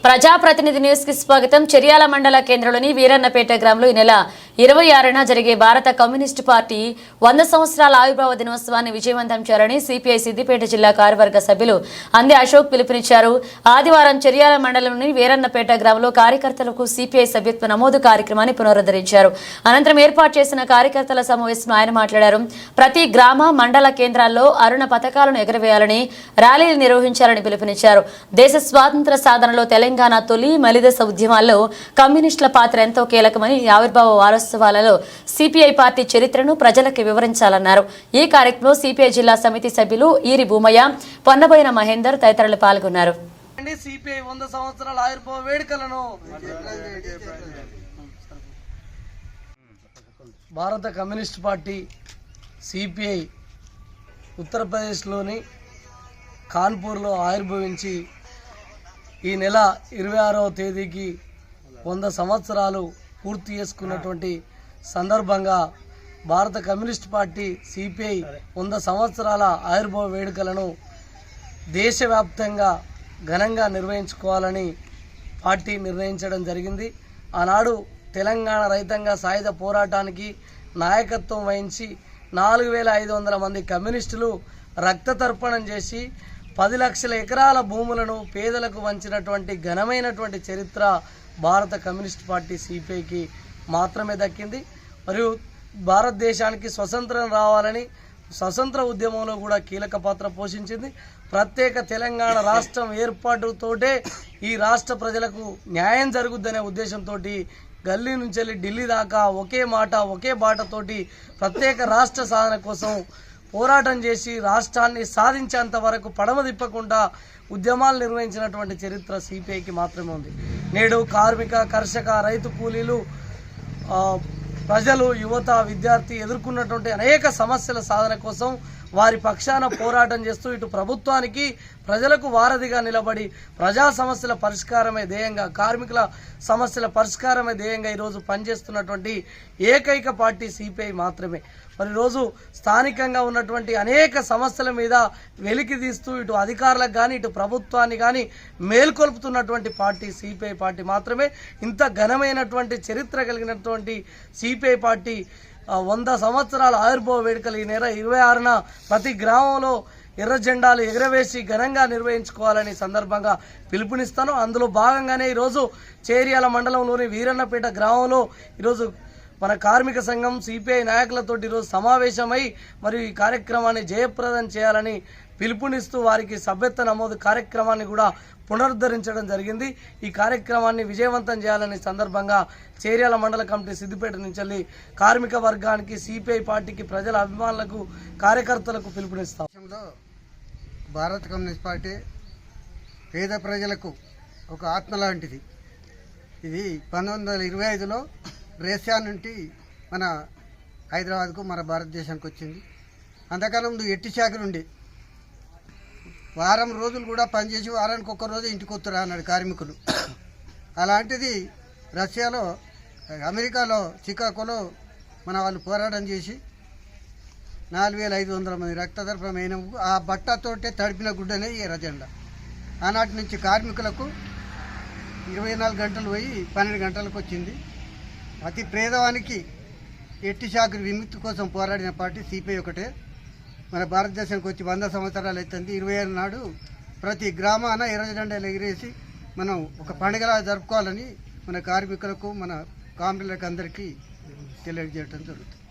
ప్రజాప్రతినిధి న్యూస్ కి స్వాగతం. చెర్యాల మండల కేంద్రంలోని వీరన్నపేట గ్రామంలో ఈ నెల 26న జరిగే భారత కమ్యూనిస్టు పార్టీ 100 సంవత్సరాల ఆవిర్భావ దినోత్సవాన్ని విజయవంతం చేయాలని సిపిఐ సిద్దిపేట జిల్లా కార్యవర్గ సభ్యులు అందే అశోక్ పిలుపునిచ్చారు. ఆదివారం చెర్యాల మండలంలోని వీరన్నపేట గ్రామంలో కార్యకర్తలకు సిపిఐ సభ్యత్వ నమోదు కార్యక్రమాన్ని పునరుద్ధరించారు. అనంతరం ఏర్పాటు చేసిన కార్యకర్తల సమావేశంలో ఆయన మాట్లాడారు. ప్రతి గ్రామ మండల కేంద్రాల్లో అరుణ పథకాలను ఎగరవేయాలని, ర్యాలీలు నిర్వహించాలని పిలుపునిచ్చారు. దేశ స్వాతంత్ర సాధనలో తెలంగాణ తొలి మలిదశ ఉద్యమాల్లో కమ్యూనిస్టుల పాత్ర ఎంతో కీలకమని, ఆవిర్భావ వారోత్సవాలలో సిపిఐ పార్టీ చరిత్రను ప్రజలకు వివరించాలన్నారు. ఈ కార్యక్రమంలో సిపిఐ జిల్లా సమితి సభ్యులు ఈరి భూమయ్య, పొన్నబోయిన మహేందర్ తదితరులు పాల్గొన్నారు. సిపిఐ 100 సంవత్సరాల ఆవిర్భావ వేడుకలను భారత కమ్యూనిస్ట్ పార్టీ సిపిఐ ఉత్తరప్రదేశ్లోని కాన్పూర్లో ఆవిర్భవించి ఈ నెల 26వ తేదీకి 100 సంవత్సరాలు పూర్తి చేసుకున్నటువంటి సందర్భంగా భారత కమ్యూనిస్ట్ పార్టీ సిపిఐ 100 సంవత్సరాల ఆవిర్భావ వేడుకలను దేశవ్యాప్తంగా ఘనంగా నిర్వహించుకోవాలని పార్టీ నిర్ణయించడం జరిగింది. ఆనాడు తెలంగాణ రైతాంగ సాయుధ పోరాటానికి నాయకత్వం వహించి 4500 మంది కమ్యూనిస్టులు రక్త తర్పణం చేసి 10 లక్షల ఎకరాల భూములను పేదలకు వంచినటువంటి ఘనమైనటువంటి చరిత్ర భారత కమ్యూనిస్ట్ పార్టీ సిపిఐకి మాత్రమే దక్కింది. మరియు భారతదేశానికి స్వతంత్రం రావాలని స్వతంత్ర ఉద్యమంలో కూడా కీలక పాత్ర పోషించింది. ప్రత్యేక తెలంగాణ రాష్ట్రం ఏర్పాటుతోటే ఈ రాష్ట్ర ప్రజలకు న్యాయం జరుగుద్దనే ఉద్దేశంతో గల్లీ నుంచి వెళ్ళి ఢిల్లీ దాకా ఒకే మాట ఒకే బాటతోటి ప్రత్యేక రాష్ట్ర సాధన కోసం పోరాటం చేసి రాష్ట్రాన్ని సాధించేంత వరకు పడమ తిప్పకుండా ఉద్యమాలు నిర్వహించినటువంటి చరిత్ర సిపిఐకి మాత్రమే ఉంది. నేడు కార్మిక, కర్షక, రైతు కూలీలు, ప్రజలు, యువత, విద్యార్థి ఎదుర్కొన్నటువంటి అనేక సమస్యల సాధన కోసం వారి పక్షాన పోరాటం చేస్తూ ఇటు ప్రభుత్వానికి ప్రజలకు వారధిగా నిలబడి ప్రజా సమస్యల పరిష్కారమే ధ్యేయంగా, కార్మికుల సమస్యల పరిష్కారమే ధ్యేయంగా ఈరోజు పనిచేస్తున్నటువంటి ఏకైక పార్టీ సిపిఐ మాత్రమే. మరి రోజు స్థానికంగా ఉన్నటువంటి అనేక సమస్యల మీద వెలికి తీస్తూ ఇటు అధికారులకు కానీ ఇటు ప్రభుత్వాన్ని కానీ మేల్కొల్పుతున్నటువంటి పార్టీ సిపిఐ పార్టీ మాత్రమే. ఇంత ఘనమైనటువంటి చరిత్ర కలిగినటువంటి సిపిఐ పార్టీ 100 సంవత్సరాల ఆవిర్భావ వేడుకలు ఈ నెల 26న ప్రతి గ్రామంలో ఎర్ర జెండాలు ఎగరవేసి ఘనంగా నిర్వహించుకోవాలని సందర్భంగా పిలుపునిస్తాను. అందులో భాగంగానే ఈరోజు చేర్యాల మండలంలోని వీరన్నపేట గ్రామంలో ఈరోజు మన కార్మిక సంఘం సిపిఐ నాయకులతో ఈరోజు సమావేశమై మరియు ఈ కార్యక్రమాన్ని జయప్రదం చేయాలని పిలుపునిస్తూ వారికి సభ్యత్వ నమోదు కార్యక్రమాన్ని కూడా పునరుద్ధరించడం జరిగింది. ఈ కార్యక్రమాన్ని విజయవంతం చేయాలని సందర్భంగా చేర్యాల మండల కమిటీ సిద్దిపేట నుంచి కార్మిక వర్గానికి, సిపిఐ పార్టీకి, ప్రజల అభిమానులకు, కార్యకర్తలకు పిలుపునిస్తాం. భారత కమ్యూనిస్ట్ పార్టీ పేద ప్రజలకు ఒక ఆత్మ లాంటిది. ఇది 1925లో రేసియా నుండి మన హైదరాబాద్కు, మన భారతదేశానికి వచ్చింది. అంతకాలం ముందు ఎట్టి శాఖ నుండి వారం రోజులు కూడా పనిచేసి వారానికి ఒక్క రోజు ఇంటికి వస్తారు అన్నాడు కార్మికులు. అలాంటిది రష్యాలో, అమెరికాలో, చికాగోలో మన వాళ్ళు పోరాటం చేసి 4500 మంది రక్తదర్పమైన ఆ బట్టతోటే తడిపిన గుడ్డనే ఈ ఎర్రజెండా. ఆనాటి నుంచి కార్మికులకు 24 గంటలు పోయి 12 గంటలకు వచ్చింది. అతి పేదవానికి ఎట్టి శాఖ విముక్తి కోసం పోరాడిన పార్టీ సిపిఐ ఒకటే. మన భారతదేశానికి వచ్చి 100 సంవత్సరాలు అవుతుంది. 26 నాడు ప్రతి గ్రామాన ఎర్రజెండాలు ఎగిరేసి మనం ఒక పండుగలా జరుపుకోవాలని మన కార్మికులకు, మన కామ్రేడ్లకు అందరికీ తెలియజేయడం జరుగుతుంది.